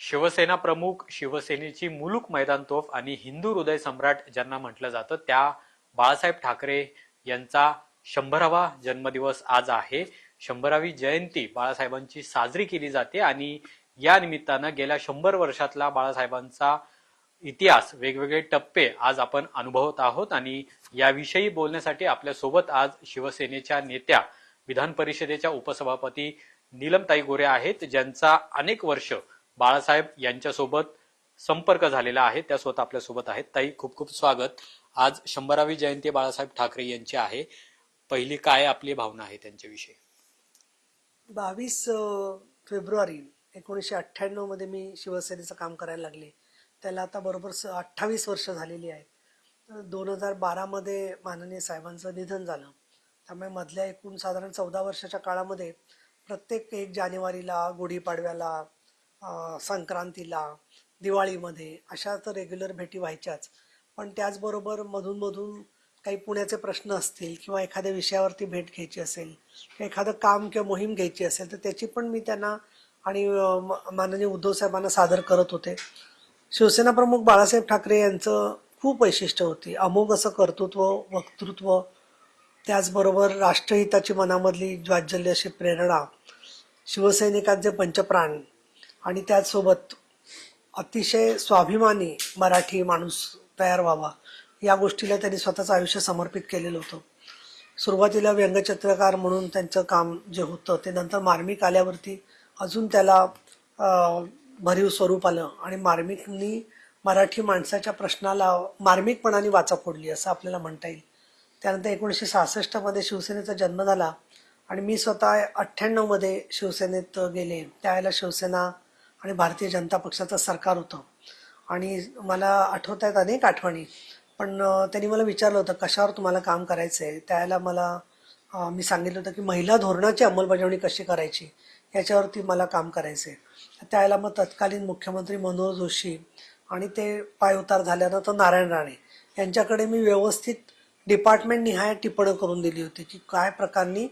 शिवसेना प्रमुख, शिवसेनेची मुलूक मैदान तोफ आणि हिंदू हृदय सम्राट ज्यांना म्हटलं जातं त्या बाळासाहेब ठाकरे यांचा 100वा जन्मदिवस आज आहे. 100वी जयंती बाळासाहेबांची साजरी केली जाते आणि या निमित्तानं गेल्या 100 वर्षातला बाळासाहेबांचा इतिहास, वेगवेगळे टप्पे आज आपण अनुभवत आहोत आणि याविषयी बोलण्यासाठी आपल्या सोबत आज शिवसेनेच्या नेत्या, विधान परिषदेच्या उपसभापती नीलमताई गोरे आहेत, ज्यांचा अनेक वर्ष बाळासाहेब यांच्यासोबत संपर्क झालेला आहे. त्या स्वतः आपल्या सोबत आहेत. ताई, खूप खूप स्वागत. आज 100वी जयंती बाळासाहेब ठाकरे यांची आहे. पहिली काय आपली भावना आहे त्यांच्याविषयी? 22 फेब्रुवारी 1998 मध्ये मी शिवसेनेचं काम करायला लागले. त्याला आता बरोबर 28 वर्ष झालेली आहेत. 2012 मध्ये माननीय साहेबांचं निधन झालं. त्यामुळे मधल्या एकूण साधारण 14 वर्षाच्या काळामध्ये प्रत्येक 1 जानेवारीला, गुढीपाडव्याला, संक्रांतीला, दिवाळीमध्ये अशा तर रेग्युलर भेटी व्हायच्याच. पण त्याचबरोबर मधून मधून काही पुण्याचे प्रश्न असतील किंवा एखाद्या विषयावरती भेट घ्यायची असेल किंवा एखादं काम किंवा मोहीम घ्यायची असेल तर त्याची पण मी त्यांना आणि माननीय उद्धव साहेबांना सादर करत होते. शिवसेना प्रमुख बाळासाहेब ठाकरे यांचं खूप वैशिष्ट्य होती. अमोघ असं कर्तृत्व, वक्तृत्व, त्याचबरोबर राष्ट्रहिताची मनामधली ज्वाज्वल्य अशी प्रेरणा, शिवसैनिकांचे पंचप्राण आणि त्याचसोबत अतिशय स्वाभिमानी मराठी माणूस तयार व्हावा या गोष्टीला त्यांनी स्वतःचं आयुष्य समर्पित केलेलं होतं. सुरुवातीला व्यंगचित्रकार म्हणून त्यांचं काम जे होतं ते नंतर मार्मिक आल्यावरती अजून त्याला भरीव स्वरूप आलं आणि मार्मिकनी मराठी माणसाच्या प्रश्नाला मार्मिकपणाने वाचा फोडली असं आपल्याला म्हणता येईल. त्यानंतर 1966 मध्ये शिवसेनेचा जन्म झाला आणि मी स्वतः 98 मध्ये शिवसेनेत गेले. त्यावेळेला शिवसेना आणि भारतीय जनता पक्षाचं सरकार होतं आणि मला आठवत आहेत अनेक आठवणी. पण त्यांनी मला विचारलं होतं कशावर तुम्हाला काम करायचं आहे. त्यावेळेला मी सांगितलं होतं की महिला धोरणाची अंमलबजावणी कशी करायची याच्यावरती मला काम करायचं आहे. त्यावेळेला मग तत्कालीन मुख्यमंत्री मनोहर जोशी आणि ते पायउतार झाल्यानंतर नारायण राणे यांच्याकडे मी व्यवस्थित डिपार्टमेंट निहाय टिप्पणं करून दिली होती की काय प्रकारांनी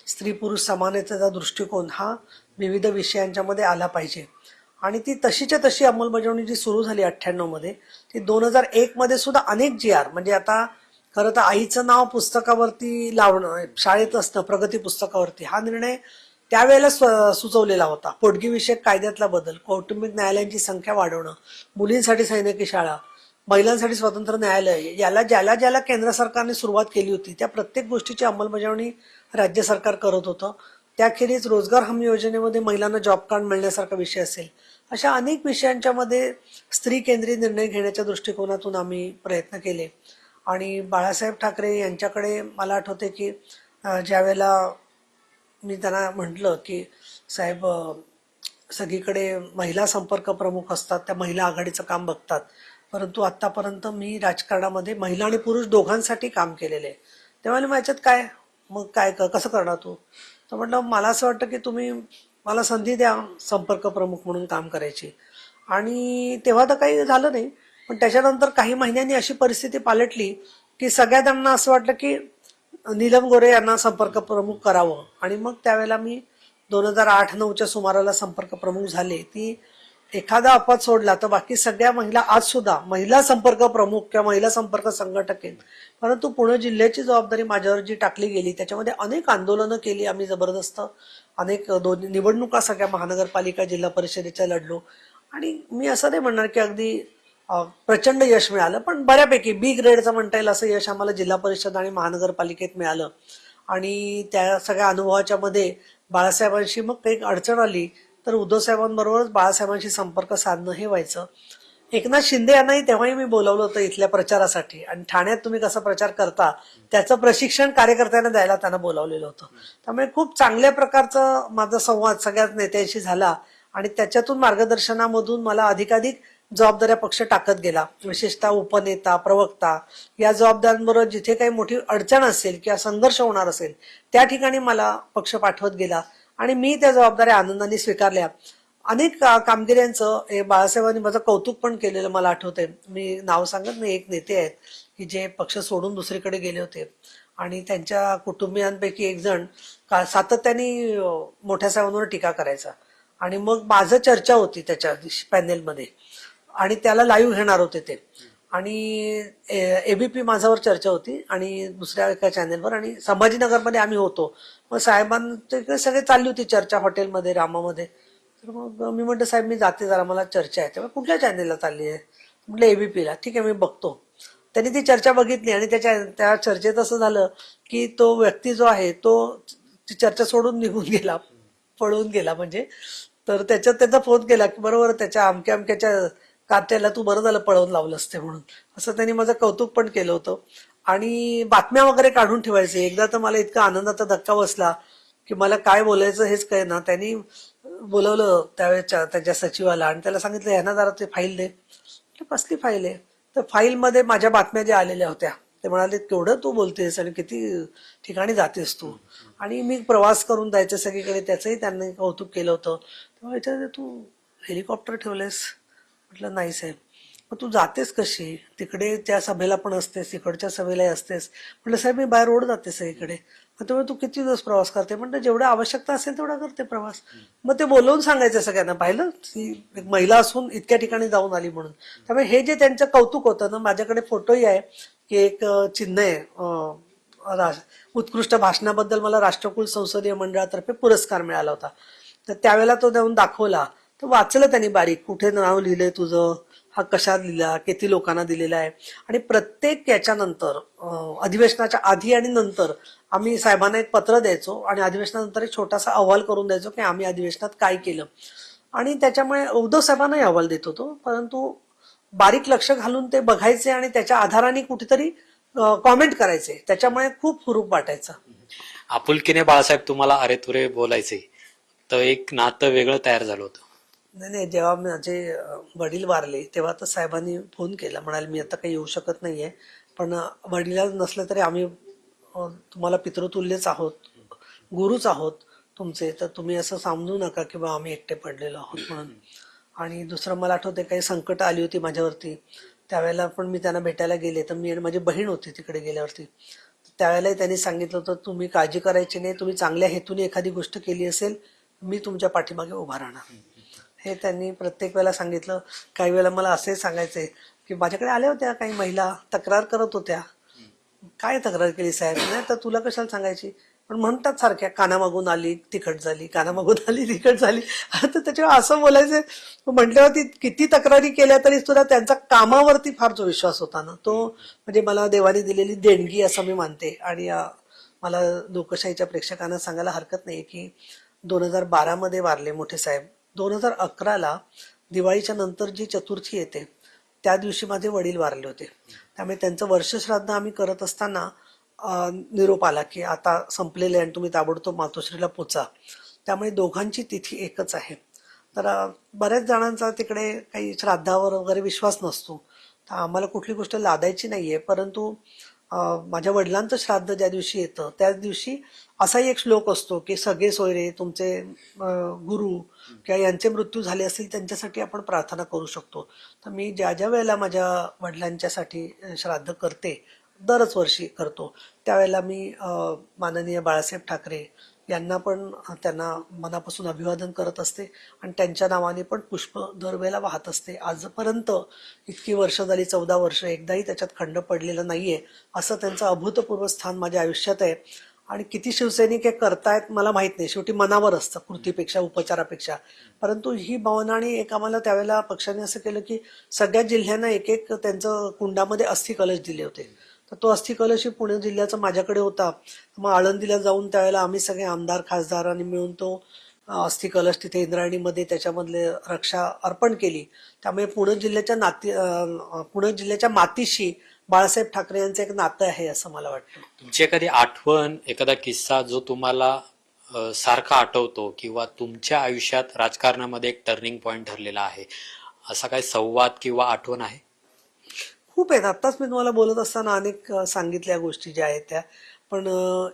स्त्री पुरुष समानतेचा दृष्टिकोन हा विविध विषयांच्यामध्ये आला पाहिजे. आणि ती तशीच्या तशी अंमलबजावणी जी सुरू झाली 98 मध्ये ती 2001 मध्ये सुद्धा अनेक GR म्हणजे आता खरं तर आईचं नाव पुस्तकावरती लावणं, शाळेत असणं, प्रगती पुस्तकावरती हा निर्णय त्यावेळेला सुचवलेला होता. पोटगीविषयक कायद्यातला बदल, कौटुंबिक न्यायालयांची संख्या वाढवणं, मुलींसाठी सैनिकी शाळा, महिलांसाठी स्वतंत्र न्यायालय, याला ज्याला ज्याला केंद्र सरकारने सुरुवात केली होती त्या प्रत्येक गोष्टीची अंमलबजावणी राज्य सरकार करत होतं. त्याखेरीज रोजगार हमी योजनेमध्ये महिलांना जॉब कार्ड मिळण्यासारखा विषय असेल, अशा अनेक विषयांच्या मध्ये स्त्री केंद्रित निर्णय घेण्याच्या दृष्टिकोनातून आम्ही प्रयत्न केले. आणि बाळासाहेब ठाकरे यांच्याकडे मला आठवते की ज्यावेळेला मी त्यांना म्हटलं की साहेब सगळीकडे महिला संपर्क प्रमुख असतात, त्या महिला आघाडीचं काम बघतात, परंतु आतापर्यंत मी राजकारणामध्ये महिला आणि पुरुष दोघांसाठी काम केलेलं आहे. तेव्हा मग याच्यात काय, मग काय कसं करणार तू? तर म्हटलं मला असं वाटतं की तुम्ही मला संधी द्या संपर्क प्रमुख म्हणून काम करायची. आणि तेव्हा तर काही झालं नाही. पण त्याच्यानंतर काही महिन्यांनी अशी परिस्थिती पालटली की सगळ्यांना असं वाटलं की नीलम गोरे यांना संपर्क प्रमुख करावं. आणि मग त्यावेळेला मी 2008-09च्या सुमाराला संपर्क प्रमुख झाले. ती एखादा अपवाद सोडला तर बाकी सगळ्या महिला आज सुद्धा महिला संपर्क प्रमुख किंवा महिला संपर्क संघटक आहेत. परंतु पुणे जिल्ह्याची जबाबदारी माझ्यावर जी टाकली गेली त्याच्यामध्ये अनेक आंदोलनं केली आम्ही जबरदस्त. अनेक निवडणुका सगळ्या महानगरपालिका जिल्हा परिषदेच्या लढलो. आणि मी असं नाही म्हणणार की अगदी प्रचंड यश मिळालं, पण बऱ्यापैकी बी ग्रेडचं म्हणता येईल असं यश आम्हाला जिल्हा परिषद आणि महानगरपालिकेत मिळालं. आणि त्या सगळ्या अनुभवाच्या मध्ये बाळासाहेबांशी मग काही अडचण आली तर उद्धव साहेबांबरोबरच बाळासाहेबांशी संपर्क साधणं हे व्हायचं. एकनाथ शिंदे यांनाही तेव्हाही मी बोलावलं होतं इथल्या प्रचारासाठी आणि ठाण्यात तुम्ही कसा प्रचार करता त्याचं प्रशिक्षण कार्यकर्त्यांना द्यायला त्यांना बोलावलेलं होतं. त्यामुळे खूप चांगल्या प्रकारचा माझा संवाद सगळ्याच नेत्यांशी झाला आणि त्याच्यातून मार्गदर्शनामधून मला अधिकाधिक जबाबदाऱ्या पक्ष टाकत गेला. विशेषतः उपनेता, प्रवक्ता या जबाबदाऱ्यांबरोबर जिथे काही मोठी अडचण असेल किंवा संघर्ष होणार असेल त्या ठिकाणी मला पक्ष पाठवत गेला आणि मी त्या जबाबदाऱ्या आनंदाने स्वीकारल्या. अनेक कामगिऱ्यांचं बाळासाहेबांनी माझं कौतुक पण केलेलं मला आठवतंय. मी नाव सांगत नाही, एक नेते आहेत की जे पक्ष सोडून दुसरीकडे गेले होते आणि त्यांच्या कुटुंबियांपैकी एक जण सातत्याने मोठ्या साहेबांवर टीका करायचा आणि मग माझं चर्चा होती त्याच्या पॅनेलमध्ये आणि त्याला लाईव्ह घेणार होते ते. आणि एबीपी माझ्यावर चर्चा होती आणि दुसऱ्या एका चॅनेलवर, आणि संभाजीनगरमध्ये आम्ही होतो. मग साहेबांचे सगळे चालली होती चर्चा हॉटेलमध्ये रामामध्ये. तर मग मी म्हटलं साहेब मी जाते, जरा मला चर्चा आहे. तेव्हा कुठल्या चॅनेलला चालली आहे? म्हटलं एबीपीला. ठीक आहे मी बघतो. त्यांनी ती चर्चा बघितली आणि त्या चर्चेत असं झालं की तो व्यक्ती जो आहे तो ती चर्चा सोडून निघून गेला, पळून गेला म्हणजे. तर त्याच्यात त्यांचा फोन केला की बरोबर त्याच्या अमक्या अमक्याच्या कार्ट्याला तू बरं झालं पळवून लावलं असते म्हणून. असं त्यांनी माझं कौतुक पण केलं होतं. आणि बातम्या वगैरे काढून ठेवायचे. एकदा तर मला इतका आनंदाचा धक्का बसला की मला काय बोलायचं हेच कळेना. त्यांनी बोलवलं त्यावेळेच्या त्याच्या सचिवाला आणि त्याला सांगितलं ह्यांना जरा ते फाईल दे. कसली फाईल आहे? तर फाईलमध्ये माझ्या बातम्या ज्या आलेल्या होत्या. ते म्हणाले केवढं तू बोलतेस आणि किती ठिकाणी जातेस तू, आणि मी प्रवास करून जायचं सगळीकडे, त्याचंही त्यांनी कौतुक केलं होतं. तेव्हा विचारते तू हेलिकॉप्टर ठेवलेस? म्हटलं नाही साहेब. मग तू जातेस कशी? तिकडे त्या सभेला पण असतेस, इकडच्या सभेलाही असतेस. म्हटलं साहेब मी बाय रोड जाते सगळीकडे. मग तेव्हा तू किती दिवस प्रवास करते? म्हटलं जेवढा आवश्यकता असेल तेवढा करते प्रवास. मग ते बोलवून सांगायचं सगळ्यांना, पाहिलं ती एक महिला असून इतक्या ठिकाणी जाऊन आली म्हणून. त्यामुळे हे जे त्यांचं कौतुक होतं ना, माझ्याकडे फोटोही आहे की एक चिन्ह आहे, उत्कृष्ट भाषणाबद्दल मला राष्ट्रकुल संसदीय मंडळातर्फे पुरस्कार मिळाला होता. तर त्यावेळेला तो देऊन दाखवला. तर वाचलं त्यांनी बारीक, कुठे नाव लिहिलंय तुझं, हा कशात लिहिला, किती लोकांना दिलेला आहे. आणि प्रत्येक याच्यानंतर अधिवेशनाच्या आधी आणि नंतर आम्ही साहेबांना एक पत्र द्यायचो आणि अधिवेशनानंतर एक छोटासा अहवाल करून द्यायचो की आम्ही अधिवेशनात काय केलं. आणि त्याच्यामुळे उद्धव साहेबांनाही अहवाल देत होतो, परंतु बारीक लक्ष घालून ते बघायचे आणि त्याच्या आधाराने कुठेतरी कॉमेंट करायचे. त्याच्यामुळे खूप हुरूप वाटायचा. आपुलकीने बाळासाहेब तुम्हाला अरे तुरे बोलायचे, तर एक नातं वेगळं तयार झालं होतं. नाही नाही, जेव्हा माझे वडील वारले तेव्हा तर साहेबांनी फोन केला, म्हणाले मी आता काही येऊ शकत नाहीये, पण वडिला नसलं तरी आम्ही तुम्हाला पितृतुल्यच आहोत, गुरुच आहोत तुमचे, तर तुम्ही असं समजू नका की बा आम्ही एकटे पडलेलो आहोत म्हणून. आणि दुसरं मला आठवते काही संकट आली होती माझ्यावरती, त्यावेळेला पण मी त्यांना भेटायला गेले. तर मी आणि माझी बहीण होती तिकडे गेल्यावरती. त्यावेळेलाही त्यांनी सांगितलं होतं तुम्ही काळजी करायची नाही, तुम्ही चांगल्या हेतूने एखादी गोष्ट केली असेल मी तुमच्या पाठीमागे उभा राहणार, हे त्यांनी प्रत्येक वेळेला सांगितलं. काही वेळेला मला असे सांगायचे की माझ्याकडे आल्या होत्या काही महिला, तक्रार करत होत्या. काय तक्रार केली साहेब? नाही तर तुला कशाला सांगायची, पण म्हणतात सारख्या कानामागून आली तिखट झाली, कानामागून आली तिखट झाली. तर त्याच्यावर असं बोलायचं म्हटल्यावरती किती तक्रारी केल्या तरी सुद्धा त्यांचा कामावरती फार जो विश्वास होता ना, तो म्हणजे मला देवाने दिलेली देणगी असं मी मानते. आणि मला लोकशाहीच्या प्रेक्षकांना सांगायला हरकत नाही की 2012 मध्ये वारले मोठे साहेब. 2011ला दिवाळीच्या नंतर जी चतुर्थी येते त्या दिवशी माझे वडील वारले होते. त्यामुळे त्यांचं वर्षश्राद्ध आम्ही करत असताना निरोप आला की आता संपलेले आणि तुम्ही ताबडतोब मातोश्रीला पोचा. त्यामुळे दोघांची तिथी एकच आहे. तर बऱ्याच जणांचा तिकडे काही श्राद्धावर वगैरे विश्वास नसतो, तर आम्हाला कुठली गोष्ट लादायची नाहीये. परंतु माझ्या वडिलांचं श्राद्ध ज्या दिवशी येतं त्याच दिवशी असाही एक श्लोक असतो की सगळे सोयरे तुमचे गुरु किंवा यांचे मृत्यू झाले असतील त्यांच्यासाठी आपण प्रार्थना करू शकतो. तर मी ज्या ज्या वेळेला माझ्या वडिलांच्यासाठी श्राद्ध करते, दरच वर्षी करतो, त्यावेळेला मी माननीय बाळासाहेब ठाकरे यांना पण त्यांना मनापासून अभिवादन करत असते आणि त्यांच्या नावाने पण पुष्प दरवेळेला वाहत असते. आजपर्यंत इतकी वर्ष झाली, 14 वर्ष, एकदाही त्याच्यात खंड पडलेला नाहीये. असं त्यांचं अभूतपूर्व स्थान माझ्या आयुष्यात आहे. आणि किती शिवसैनिक हे करतायत मला माहित नाही, शेवटी मनावर असतं कृतीपेक्षा उपचारापेक्षा. परंतु ही भावना, आणि एक आम्हाला त्यावेळेला पक्षाने असं केलं की सगळ्या जिल्ह्यांना एक एक त्यांचं कुंडामध्ये अस्थि कलश दिले होते. तर तो अस्थि कलश पुणे जिल्ह्याचा माझ्याकडे होता. मग आळंदीला जाऊन त्यावेळेला आम्ही सगळे आमदार खासदारांनी मिळून तो अस्थि कलश तिथे इंद्रायणीमध्ये त्याच्यामधले रक्षा अर्पण केली. त्यामुळे पुणे जिल्ह्याच्या मातीशी बाळासाहेब ठाकरे यांचं एक नातं आहे असं मला वाटतं. तुमची एखादी आठवण, एखादा किस्सा जो तुम्हाला सारखा आठवतो किंवा तुमच्या आयुष्यात राजकारणामध्ये एक टर्निंग पॉइंट ठरलेला आहे, असा काही संवाद किंवा आठवण आहे? खूप आहेत. आत्ताच मी तुम्हाला बोलत असताना अनेक सांगितल्या गोष्टी ज्या आहेत त्या, पण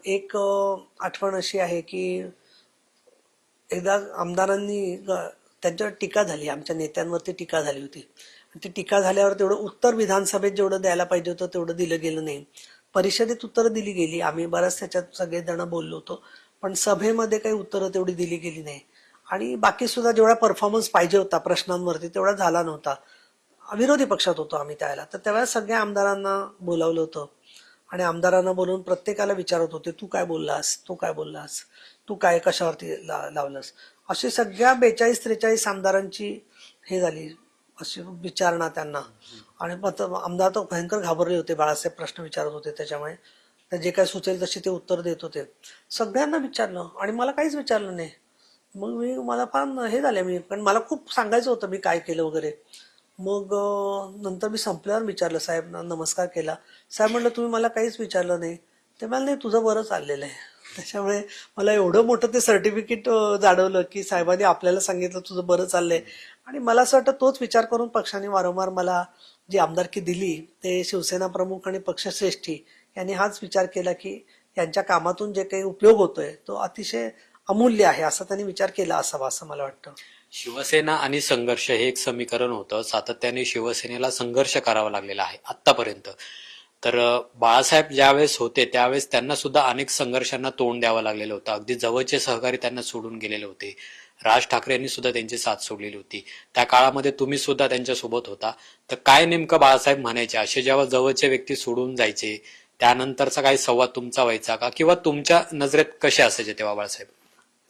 एक आठवण अशी आहे की एकदा आमदारांनी त्यांच्यावर टीका झाली, आमच्या नेत्यांवरती टीका झाली होती. ती टीका झाल्यावर तेवढं उत्तर विधानसभेत जेवढं द्यायला पाहिजे होतं तेवढं दिलं गेलं नाही. परिषदेत उत्तरं दिली गेली, आम्ही बऱ्याच त्याच्यात सगळेजण बोललो होतो, पण सभेमध्ये काही उत्तरं तेवढी दिली गेली नाही. आणि बाकी सुद्धा जेवढा परफॉर्मन्स पाहिजे होता प्रश्नांवरती तेवढा झाला नव्हता. विरोधी पक्षात होतो आम्ही त्यावेळेला, तर त्यावेळेला सगळ्या आमदारांना बोलावलं होतं आणि आमदारांना बोलवून प्रत्येकाला विचारत होते, तू काय बोललास, तू काय बोललास, तू काय कशावरती लावलंस. अशी सगळ्या 42-43 आमदारांची हे झाली, अशी विचारणा त्यांना. आणि आमदार तर भयंकर घाबरले होते, बाळासाहेब प्रश्न विचारत होते त्याच्यामुळे. तर जे काय सुचेल तशी ते उत्तर देत होते. सगळ्यांना विचारलं आणि मला काहीच विचारलं नाही. मग मला फार हे झालं, कारण मला खूप सांगायचं होतं मी काय केलं वगैरे. मग नंतर मी संपल्यावर विचारलं, साहेब नमस्कार केला. साहेब म्हणलं तुम्ही मला काहीच विचारलं नाही. ते मला नाही, तुझं बरं चाललेलं आहे. त्याच्यामुळे मला एवढं मोठं ते सर्टिफिकेट जाणवलं की साहेबांनी आपल्याला सांगितलं तुझं बरं चाललंय. आणि मला असं वाटतं तोच विचार करून पक्षाने वारंवार मला जी आमदारकी दिली, ते शिवसेना प्रमुख आणि पक्षश्रेष्ठी यांनी हाच विचार केला की यांच्या कामातून जे काही उपयोग होतोय तो अतिशय अमूल्य आहे, असा त्यांनी विचार केला असावा असं मला वाटतं. शिवसेना आणि संघर्ष हे एक समीकरण होतं. सातत्याने शिवसेनेला संघर्ष करावा लागलेला आहे आतापर्यंत. तर बाळासाहेब ज्यावेळेस होते त्यावेळेस त्यांना सुद्धा अनेक संघर्षांना तोंड द्यावं लागलेलं होतं. अगदी जवळचे सहकारी त्यांना सोडून गेलेले होते. राज ठाकरे यांनी सुद्धा त्यांची साथ सोडलेली होती. त्या काळामध्ये तुम्ही सुद्धा त्यांच्या सोबत होता. तर काय नेमकं बाळासाहेब म्हणायचे, असे जेव्हा जवळचे व्यक्ती सोडून जायचे त्यानंतरचा काही संवाद तुमचा व्हायचा का, किंवा तुमच्या नजरेत कसे असायचे तेव्हा बाळासाहेब?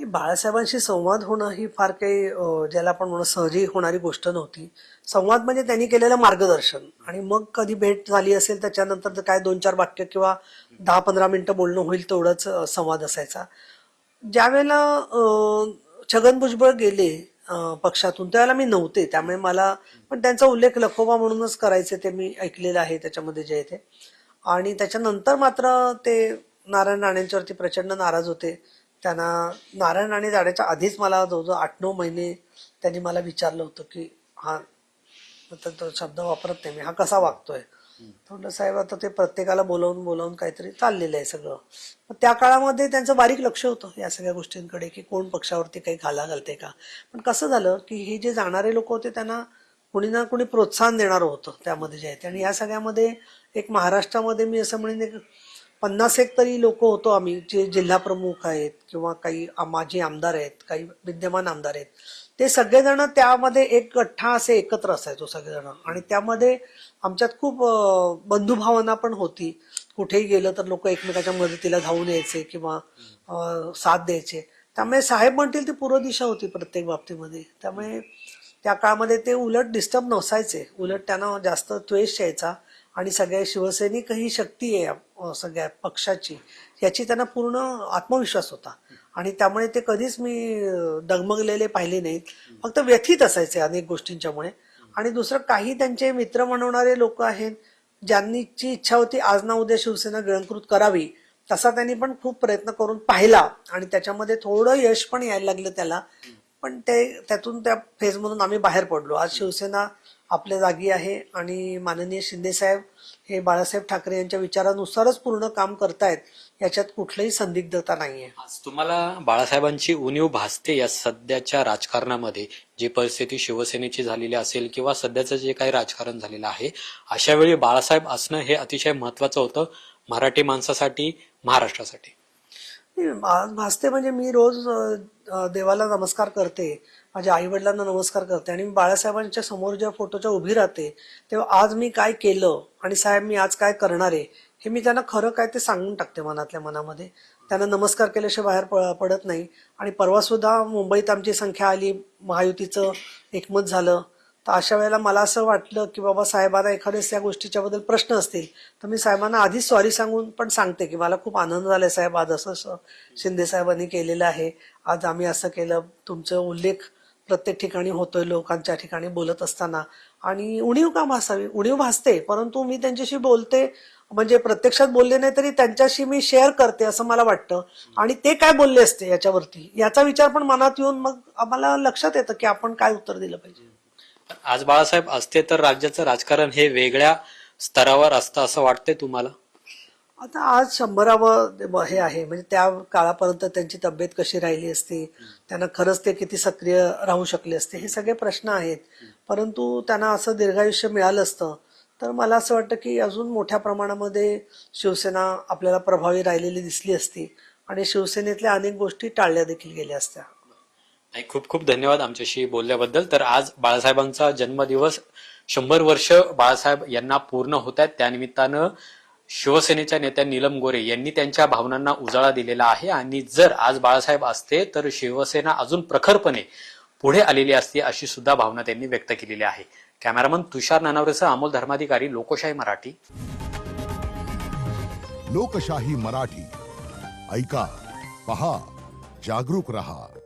बाळासाहेबांशी संवाद होणं ही फार काही ज्याला आपण म्हणू सहजी होणारी गोष्ट नव्हती. संवाद म्हणजे त्यांनी केलेलं मार्गदर्शन, आणि मग कधी भेट झाली असेल त्याच्यानंतर काय 2-4 वाक्य किंवा 10-15 मिनिटं बोलणं होईल तेवढाच संवाद असायचा. ज्या वेळेला छगन भुजबळ गेले पक्षातून त्यावेळेला मी नव्हते, त्यामुळे मला पण त्यांचा उल्लेख लखोबा म्हणूनच करायचे ते मी ऐकलेलं आहे त्याच्यामध्ये जे आहे ते. आणि त्याच्यानंतर मात्र ते नारायण राणेंच्यावरती प्रचंड नाराज होते. त्यांना नारायण राणे जाण्याच्या आधीच मला जवळजवळ 8-9 महिने त्यांनी मला विचारलं होतं की हा, तर तो शब्द वापरत नाही मी, हा कसा वागतोय. म्हटलं साहेब आता ते प्रत्येकाला बोलवून बोलवून काहीतरी चाललेलं आहे सगळं. मग त्या काळामध्ये त्यांचं बारीक लक्ष होतं या सगळ्या गोष्टींकडे की कोण पक्षावरती काही घालते का. पण कसं झालं की हे जे जाणारे लोक होते त्यांना कुणी ना कुणी प्रोत्साहन देणारं होतं त्यामध्ये जे आहे. आणि या सगळ्यामध्ये एक महाराष्ट्रामध्ये मी असं म्हणेन 50 तरी लोक होतो आम्ही, जे जिल्हा प्रमुख आहेत किंवा काही माजी आमदार आहेत, काही विद्यमान आमदार आहेत. ते सगळेजण त्यामध्ये एक गठ्ठा असे एकत्र असायचो सगळेजण. आणि त्यामध्ये आमच्यात खूप बंधुभावना पण होती. कुठेही गेलं तर लोक एकमेकाच्या मदतीला धावून यायचे किंवा साथ द्यायचे. त्यामुळे साहेब म्हणतील ती पूर्व दिशा होती प्रत्येक बाबतीमध्ये. त्यामुळे त्या काळामध्ये ते उलट डिस्टर्ब नसायचे, उलट त्यांना जास्त द्वेष यायचा. आणि सगळ्या शिवसैनिक ही शक्ती आहे सगळ्या पक्षाची, याची त्यांना पूर्ण आत्मविश्वास होता. आणि त्यामुळे ते कधीच मी डगमगलेले पाहिले नाहीत, फक्त व्यथित असायचे अनेक गोष्टींच्यामुळे. आणि दुसरं काही त्यांचे मित्र म्हणवणारे लोक आहेत ज्यांची इच्छा होती आज ना उद्या शिवसेना गिळंकृत करावी, तसा त्यांनी पण खूप प्रयत्न करून पाहिला आणि त्याच्यामध्ये थोडं यश पण यायला लागलं त्याला. पण त्यातून त्या फेजमधून आम्ही बाहेर पडलो. आज शिवसेना आपल्या जागी आहे आणि माननीय शिंदे साहेब हे बाळासाहेब ठाकरे यांच्या विचारानुसारच पूर्ण काम करतायत, याच्यात कुठलीही संदिग्धता नाहीये. आज तुम्हाला बाळासाहेबांची उणीव भासते या सध्याच्या राजकारणामध्ये, जी परिस्थिती शिवसेनेची झालेली असेल किंवा सध्याचं जे काही राजकारण झालेलं आहे, अशा वेळी बाळासाहेब असणं हे अतिशय महत्वाचं होतं मराठी माणसासाठी, महाराष्ट्रासाठी? भासते म्हणजे मी रोज देवाला नमस्कार करते, माझ्या आई वडिलांना नमस्कार करते, आणि मी बाळासाहेबांच्या समोर जेव्हा फोटोच्या उभी राहते तेव्हा आज मी काय केलं आणि साहेब मी आज काय करणार आहे हे मी त्यांना खरं काय ते सांगून टाकते मनातल्या मनामध्ये. त्यांना नमस्कार केल्याशिवाय बाहेर पडत नाही. आणि परवा सुद्धा मुंबईत आमची संख्या आली, महायुतीचं एकमत झालं. तर अशा वेळेला मला असं वाटलं की बाबा साहेबांना एखाद्या या गोष्टीच्या बद्दल प्रश्न असतील तर मी साहेबांना आधीच सॉरी सांगून पण सांगते की मला खूप आनंद झालाय साहेब, आज असं शिंदे साहेबांनी केलेलं आहे, आज आम्ही असं केलं. तुमचं उल्लेख प्रत्येक ठिकाणी होतोय लोकांच्या ठिकाणी बोलत असताना. आणि उणीव का भासावी, उणीव भासते, परंतु मी त्यांच्याशी बोलते, म्हणजे प्रत्यक्षात बोलले नाही तरी त्यांच्याशी मी शेअर करते असं मला वाटतं. आणि ते काय बोलले असते याच्यावरती याचा विचार पण मनात येऊन मग आम्हाला लक्षात येतं की आपण काय उत्तर दिलं पाहिजे. आज बाळासाहेब असते तर राज्याचं राजकारण हे वेगळ्या स्तरावर असतं असं वाटतंय तुम्हाला? आता आज 100वा हे आहे, म्हणजे त्या काळापर्यंत त्यांची तब्येत कशी राहिली असती, त्यांना खरंच ते किती सक्रिय राहू शकले असते, हे सगळे प्रश्न आहेत. परंतु त्यांना असं दीर्घायुष्य मिळालं असतं तर मला असं वाटतं की अजून मोठ्या प्रमाणामध्ये शिवसेना आपल्याला प्रभावी राहिलेली दिसली असती आणि शिवसेनेतल्या अनेक गोष्टी टाळल्या देखील गेल्या असत्या. नाही, खूप खूप धन्यवाद आमच्याशी बोलल्याबद्दल. तर आज बाळासाहेबांचा जन्मदिवस 100 वर्ष बाळासाहेब यांना पूर्ण होत आहेत. त्यानिमित्तानं शिवसेनेच्या नेत्या नीलम गोरे यांनी त्यांच्या भावनांना उजाळा दिलेला आहे आणि जर आज बाळासाहेब असते तर शिवसेना अजून प्रखरपणे पुढे आलेली असती अशी सुद्धा भावना त्यांनी व्यक्त केलेली आहे. कॅमेरामन तुषार नानावरेसह अमोल धर्माधिकारी, लोकशाही मराठी. लोकशाही मराठी ऐका, पहा, जागरूक रहा.